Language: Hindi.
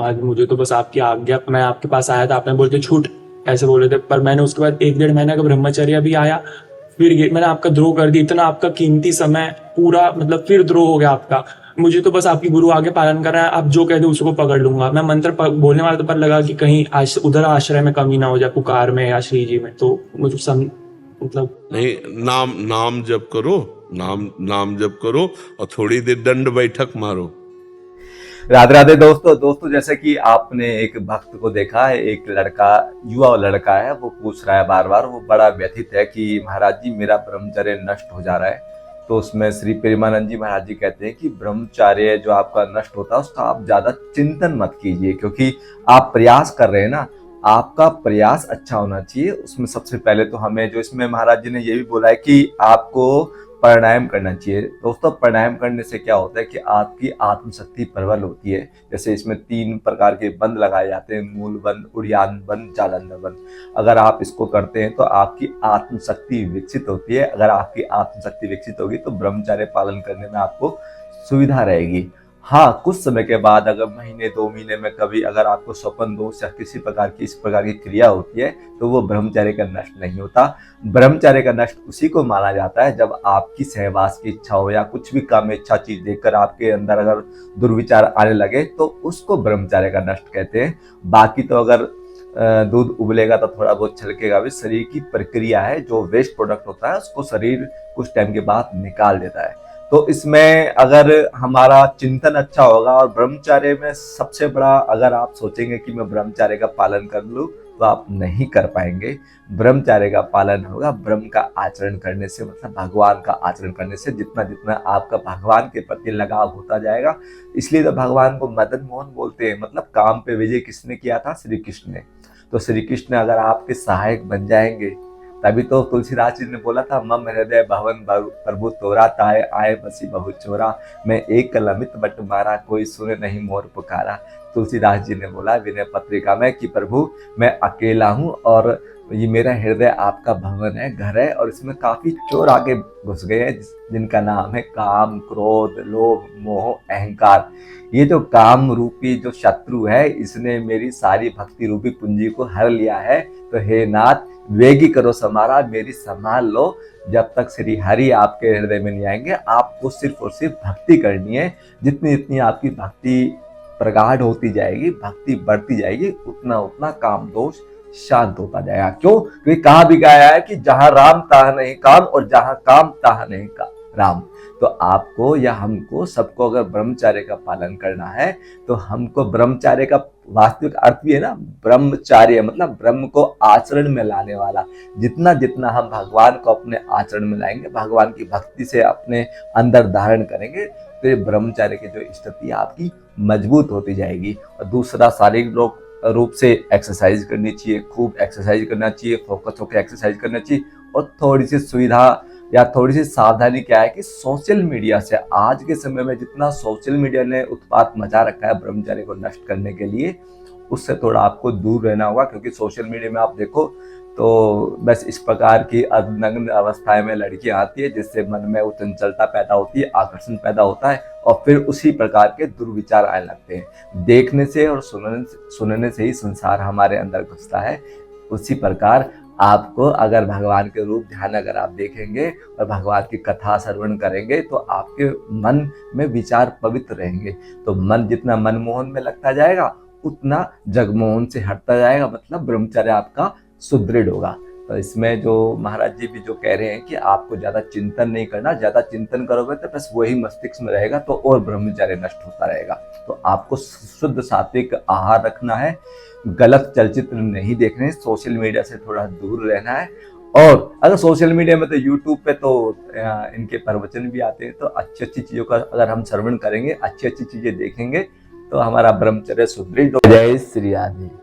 आज मुझे तो बस आपकी आज्ञा, मैं आपके पास आया था, आपने बोलते छूट ऐसे बोले थे, पर मैंने उसके बाद 1-1.5 महीने का ब्रह्मचर्य भी आया, फिर ये मैंने आपका द्रोह कर दिया, इतना आपका कीमती समय पूरा मतलब फिर द्रोह हो गया आपका। मुझे तो बस आपकी गुरु आगे पालन करना है, आप जो कह दे उसको पकड़ लूंगा मैं। मंत्र बोलने वाला तो पर लगा कि कहीं उधर आश्रय में कमी ना हो जाए, पुकार में या श्री जी में, तो मुझे मतलब नहीं, नाम नाम जप करो, नाम जप करो और थोड़ी देर दंड बैठक मारो। राधे राधे दोस्तों जैसे कि आपने एक भक्त को देखा है, एक लड़का, युवा लड़का है, वो पूछ रहा है बार बार, वो बड़ा व्यथित है कि महाराज जी मेरा ब्रह्मचर्य नष्ट हो जा रहा है। तो उसमें श्री प्रेमानंद जी महाराज जी कहते हैं कि ब्रह्मचर्य जो आपका नष्ट होता है उसका आप ज्यादा चिंतन मत कीजिए, क्योंकि आप प्रयास कर रहे हैं ना, आपका प्रयास अच्छा होना चाहिए। उसमें सबसे पहले तो हमें जो इसमें महाराज जी ने ये भी बोला है कि आपको प्राणायाम करना चाहिए। दोस्तों प्राणायाम करने से क्या होता है कि आपकी आत्मशक्ति प्रबल होती है। जैसे इसमें 3 प्रकार के बंद लगाए जाते हैं, मूल बंद, उड़ियान बंद, जालंधर बंद। अगर आप इसको करते हैं तो आपकी आत्मशक्ति विकसित होती है। अगर आपकी आत्मशक्ति विकसित होगी तो ब्रह्मचर्य पालन करने में आपको सुविधा रहेगी। हाँ, कुछ समय के बाद अगर महीने 2 महीने में कभी अगर आपको स्वप्न दोष या किसी प्रकार की इस प्रकार की क्रिया होती है तो वो ब्रह्मचर्य का नष्ट नहीं होता। ब्रह्मचर्य का नष्ट उसी को माना जाता है जब आपकी सहवास की इच्छा हो या कुछ भी काम इच्छा चीज देखकर आपके अंदर अगर दुर्विचार आने लगे तो उसको ब्रह्मचर्य का नष्ट कहते हैं। बाकी तो अगर दूध उबलेगा तो थोड़ा बहुत छलकेगा भी, शरीर की प्रक्रिया है, जो वेस्ट प्रोडक्ट होता है उसको शरीर कुछ टाइम के बाद निकाल देता है। तो इसमें अगर हमारा चिंतन अच्छा होगा, और ब्रह्मचर्य में सबसे बड़ा, अगर आप सोचेंगे कि मैं ब्रह्मचर्य का पालन कर लूं तो आप नहीं कर पाएंगे। ब्रह्मचर्य का पालन होगा ब्रह्म का आचरण करने से, मतलब भगवान का आचरण करने से। जितना जितना आपका भगवान के प्रति लगाव होता जाएगा, इसलिए तो भगवान को मदन मोहन बोलते हैं। मतलब काम पे विजय किसने किया था? श्री कृष्ण ने। तो श्री कृष्ण अगर आपके सहायक बन जाएंगे, तभी तो तुलसीदास जी ने बोला था, मम हृदय भवन प्रभु तोरा, ताए आए बसी बहु चोरा, मैं एक कलमित बट मारा, कोई सुने नहीं मोर पुकारा। तुलसीदास जी ने बोला विनय पत्रिका में कि प्रभु मैं अकेला हूँ और ये मेरा हृदय आपका भवन है, घर है, और इसमें काफी चोर आगे घुस गए हैं जिनका नाम है काम, क्रोध, लोभ, मोह, अहंकार। ये जो काम रूपी जो शत्रु है, इसने मेरी सारी भक्ति रूपी पूंजी को हर लिया है। तो हे नाथ वेगी करो समारा, मेरी संभाल लो। जब तक श्री हरि आपके हृदय में नहीं आएंगे, आपको सिर्फ और सिर्फ भक्ति करनी है। जितनी जितनी आपकी भक्ति प्रगाढ़ होती जाएगी, भक्ति बढ़ती जाएगी, उतना उतना काम दोष शांत होता जाएगा। क्यों? क्योंकि कहा भी गया है कि जहां राम तहां नहीं काम, और जहां काम तहां नहीं राम। तो आपको या हमको सबको अगर ब्रह्मचर्य का पालन करना है तो हमको ब्रह्मचर्य का वास्तविक अर्थ भी है ना, ब्रह्मचर्य मतलब ब्रह्म को आचरण में लाने वाला। जितना जितना हम भगवान को अपने आचरण में लाएंगे, भगवान की भक्ति से अपने अंदर धारण करेंगे, तो ये ब्रह्मचर्य की जो स्थिति आपकी मजबूत होती जाएगी। और दूसरा, शारीरिक रूप से एक्सरसाइज करनी चाहिए, खूब एक्सरसाइज करना चाहिए, फोकस होकर एक्सरसाइज करना चाहिए। और थोड़ी सी सुविधा या थोड़ी सी सावधानी क्या है कि सोशल मीडिया से, आज के समय में जितना सोशल मीडिया ने उत्पात मचा रखा है ब्रह्मचर्य को नष्ट करने के लिए, उससे थोड़ा आपको दूर रहना होगा। क्योंकि सोशल मीडिया में आप देखो तो बस इस प्रकार की अर्धनग्न अवस्थाएं में लड़कियां आती है, जिससे मन में वो चंचलता पैदा होती है, आकर्षण पैदा होता है, और फिर उसी प्रकार के दुर्विचार आने लगते हैं। देखने से और सुनने से ही संसार हमारे अंदर घुसता है। उसी प्रकार आपको अगर भगवान के रूप ध्यान अगर आप देखेंगे और भगवान की कथा श्रवण करेंगे तो आपके मन में विचार पवित्र रहेंगे। तो मन जितना मनमोहन में लगता जाएगा, उतना जगमोहन से हटता जाएगा, मतलब ब्रह्मचर्य आपका सुदृढ़ होगा। तो इसमें जो महाराज जी भी जो कह रहे हैं कि आपको ज्यादा चिंतन नहीं करना, ज्यादा चिंतन करोगे तो बस वही मस्तिष्क में रहेगा, तो और ब्रह्मचर्य नष्ट होता रहेगा। तो आपको शुद्ध सात्विक आहार रखना है, गलत चलचित्र नहीं देखने, सोशल मीडिया से थोड़ा दूर रहना है। और अगर सोशल मीडिया में तो यूट्यूब पे तो इनके प्रवचन भी आते हैं, तो अच्छी अच्छी चीजों का अगर हम श्रवण करेंगे, अच्छी अच्छी चीजें देखेंगे, तो हमारा ब्रह्मचर्य सुदृढ़ हो। जय श्री राधे।